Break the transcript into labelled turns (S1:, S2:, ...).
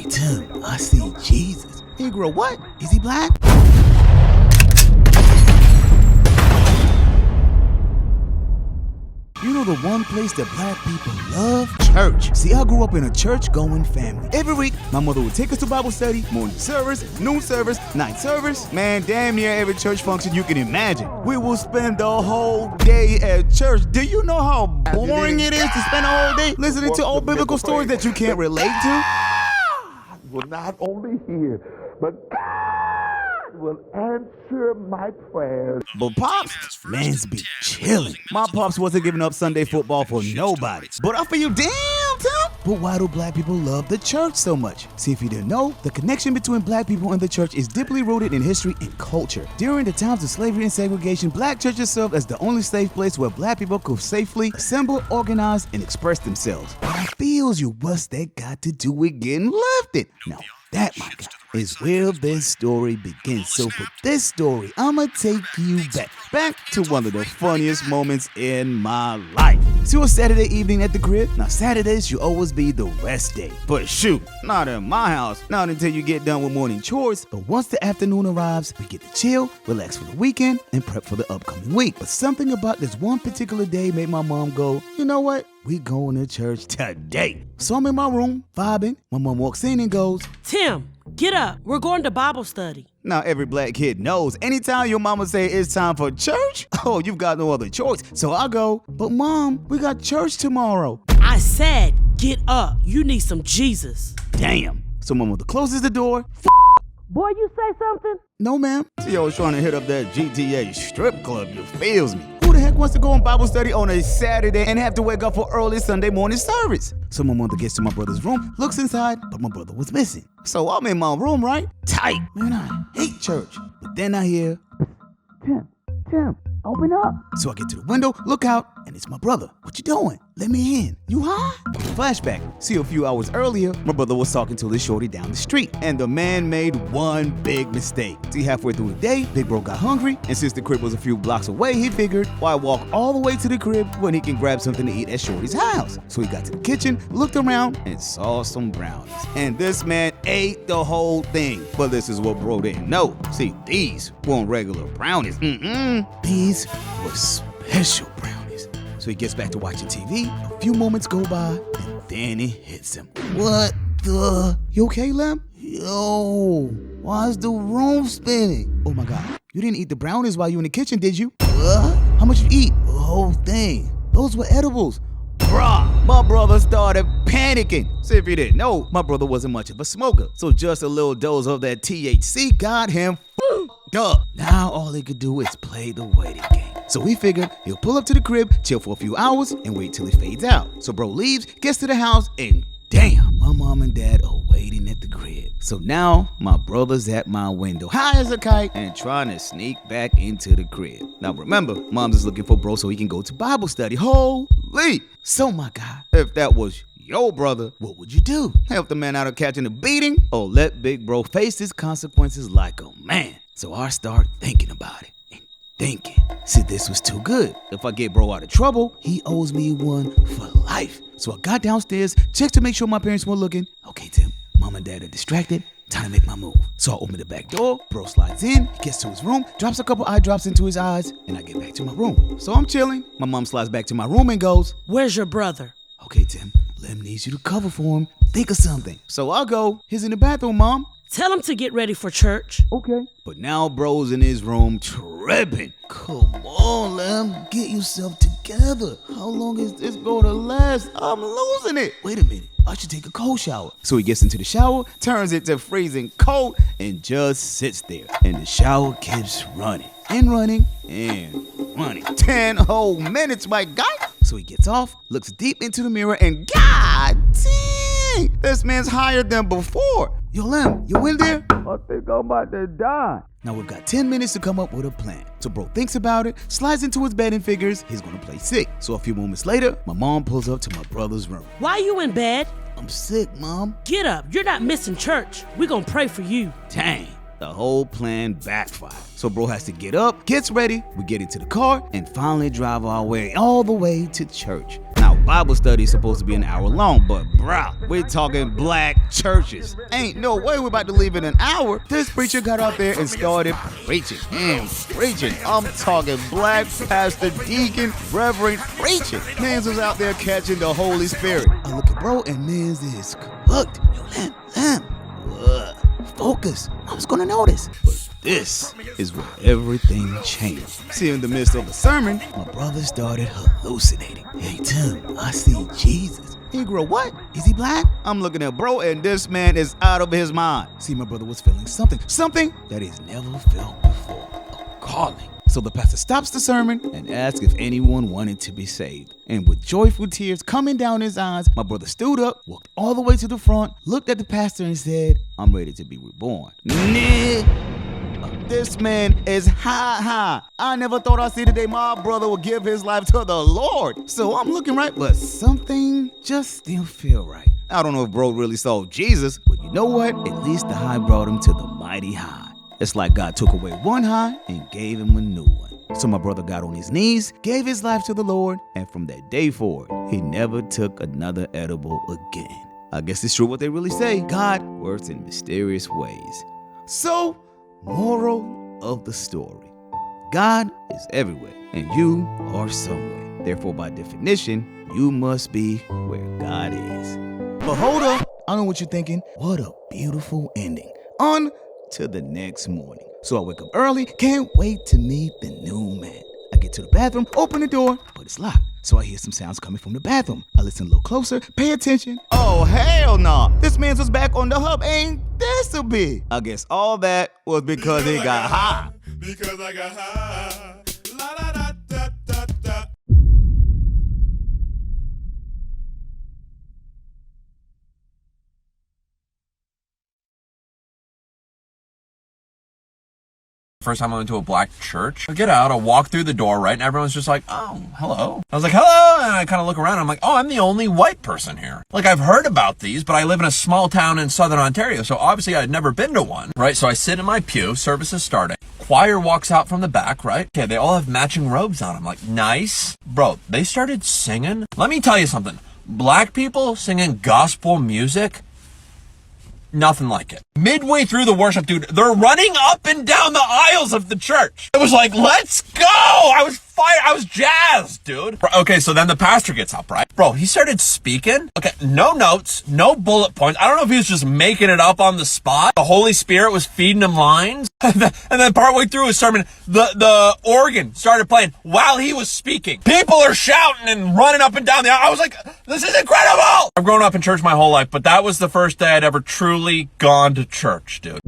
S1: Hey, Tim, I see Jesus. Negro, what? Is he black? You know the one place that black people love? Church. See, I grew up in a church-going family. Every week, my mother would take us to Bible study, morning service, noon service, night service. Man, damn near every church function you can imagine. We will spend the whole day at church. Do you know how boring it is to spend a whole day listening to old biblical stories that you can't relate to?
S2: Will not only hear, but God will answer my prayers.
S1: But Pops, man's be chilling. My Pops wasn't giving up Sunday football for nobody. But I feel damn, Tim. But why do black people love the church so much? See, if you didn't know, the connection between black people and the church is deeply rooted in history and culture. During the times of slavery and segregation, black churches served as the only safe place where black people could safely assemble, organize, and express themselves. But I feels you, what's that got to do with getting lifted? Now, that, my guy, is where this story begins. So for this story, I'ma take you back to one of the funniest moments in my life. See, it was Saturday evening at the crib. Now, Saturdays should always be the rest day. But shoot, not in my house. Not until you get done with morning chores. But once the afternoon arrives, we get to chill, relax for the weekend, and prep for the upcoming week. But something about this one particular day made my mom go, you know what? We going to church today. So I'm in my room, vibing. My mom walks in and goes,
S3: Tim, get up. We're going to Bible study.
S1: Now, every black kid knows anytime your mama say it's time for church, oh, you've got no other choice. So I go, but Mom, we got church tomorrow.
S3: I said, get up. You need some Jesus.
S1: Damn. So my mother closes the door.
S3: Boy, you say something?
S1: No, ma'am. See, I was trying to hit up that GTA strip club. You feels me. Who the heck wants to go on Bible study on a Saturday and have to wake up for early Sunday morning service? So my mother gets to my brother's room, looks inside, but my brother was missing. So I'm in my room, right? Tight. Man, I hate church. But then I hear, Tim, open up. So I get to the window, look out, and it's my brother. What you doing? Let me in. You high? Flashback. See, a few hours earlier, my brother was talking to this shorty down the street, and the man made one big mistake. See, halfway through the day, Big Bro got hungry, and since the crib was a few blocks away, he figured, why walk all the way to the crib when he can grab something to eat at Shorty's house? So he got to the kitchen, looked around, and saw some brownies. And this man ate the whole thing. But this is what Bro didn't know. See, these weren't regular brownies. These were special brownies. So he gets back to watching TV. A few moments go by, and then it hits him. What the? You okay, Lem? Yo, why is the room spinning? Oh my God, you didn't eat the brownies while you were in the kitchen, did you? What? How much you eat? The whole thing. Those were edibles. Bruh, my brother started panicking. See, if you didn't know, my brother wasn't much of a smoker. So just a little dose of that THC got him f***ed up. Now all he could do is play the waiting game. So we figured he'll pull up to the crib, chill for a few hours, and wait till he fades out. So bro leaves, gets to the house, and damn, my mom and dad are waiting at the crib. So now my brother's at my window, high as a kite, and trying to sneak back into the crib. Now remember, mom's is looking for bro so he can go to Bible study. Holy! So my God, if that was your brother, what would you do? Help the man out of catching a beating, or let Big Bro face his consequences like a man? So I start thinking about it. Thinking, see, this was too good. If I get bro out of trouble, he owes me one for life. So I got downstairs, checked to make sure my parents weren't looking. Okay, Tim, mom and dad are distracted. Time to make my move. So I open the back door, bro slides in, he gets to his room, drops a couple eye drops into his eyes, and I get back to my room. So I'm chilling. My mom slides back to my room and goes,
S3: Where's your brother?
S1: Okay, Tim, Lem needs you to cover for him. Think of something. So I'll go, he's in the bathroom, Mom.
S3: Tell him to get ready for church.
S1: Okay. But now bro's in his room tripping. Come on, Lem. Get yourself together. How long is this going to last? I'm losing it. Wait a minute. I should take a cold shower. So he gets into the shower, turns it to freezing cold, and just sits there. And the shower keeps running and running and running. 10 whole minutes, my guy. So he gets off, looks deep into the mirror, and God dang, this man's higher than before. Yo, Lem, you in there? I think I'm about to die. Now we've got 10 minutes to come up with a plan. So bro thinks about it, slides into his bed and figures he's gonna play sick. So a few moments later, my mom pulls up to my brother's room.
S3: Why you in bed?
S1: I'm sick, Mom.
S3: Get up. You're not missing church. We're gonna pray for you.
S1: Dang. The whole plan backfired. So bro has to get up, gets ready, we get into the car, and finally drive our way all the way to church. Now, Bible study is supposed to be an hour long, but bruh, we're talking black churches. Ain't no way we're about to leave in an hour. This preacher got out there and started preaching and preaching. I'm talking black pastor, deacon, reverend preaching. Mans was out there catching the Holy Spirit. I look at bro and mans is cooked. Yo, lamb. Focus. I was gonna notice. But this is where everything changed. See, in the midst of the sermon, my brother started hallucinating. Hey, Tim, I see Jesus. Negro, what? Is he black? I'm looking at bro, and this man is out of his mind. See, my brother was feeling something that he's never felt before. A calling. So the pastor stops the sermon and asks if anyone wanted to be saved. And with joyful tears coming down his eyes, my brother stood up, walked all the way to the front, looked at the pastor and said, I'm ready to be reborn. Nah. This man is high. I never thought I'd see the day my brother would give his life to the Lord. So I'm looking right, but something just still feel right. I don't know if bro really saw Jesus, but you know what? At least the high brought him to the mighty high. It's like God took away one high and gave him a new one. So my brother got on his knees, gave his life to the Lord, and from that day forward, he never took another edible again. I guess it's true what they really say. God works in mysterious ways. So, moral of the story. God is everywhere, and you are somewhere. Therefore, by definition, you must be where God is. But hold up, I know what you're thinking. What a beautiful ending. On to the next morning. So I wake up early, can't wait to meet the new man. I get to the bathroom, open the door, but it's locked. So I hear some sounds coming from the bathroom. I listen a little closer, pay attention. Oh, hell no. This man's was back on the hub. Ain't this a big? I guess all that was because he got high.
S4: Because I got high. La da da da da da.
S5: First time I went to a black church, I get out, I walk through the door, right, and everyone's just like, oh, hello. I was like, hello, and I kind of look around, and I'm like, oh, I'm the only white person here. Like, I've heard about these, but I live in a small town in southern Ontario, so obviously I'd never been to one, right? So I sit in my pew, service is starting. Choir walks out from the back, right? Okay, they all have matching robes on. I'm like, nice. Bro, they started singing. Let me tell you something. Black people singing gospel music, nothing like it. Midway through the worship, dude, they're running up and down the aisles of the church. It was like, let's go! I was fired. I was jazzed, dude. Okay, so then the pastor gets up, right? Bro, he started speaking. Okay, no notes, no bullet points. I don't know if he was just making it up on the spot. The Holy Spirit was feeding him lines. And then partway through his sermon, the organ started playing while he was speaking. People are shouting and running up and down the aisle. I was like, this is incredible! I've grown up in church my whole life, but that was the first day I'd ever truly gone to church, dude.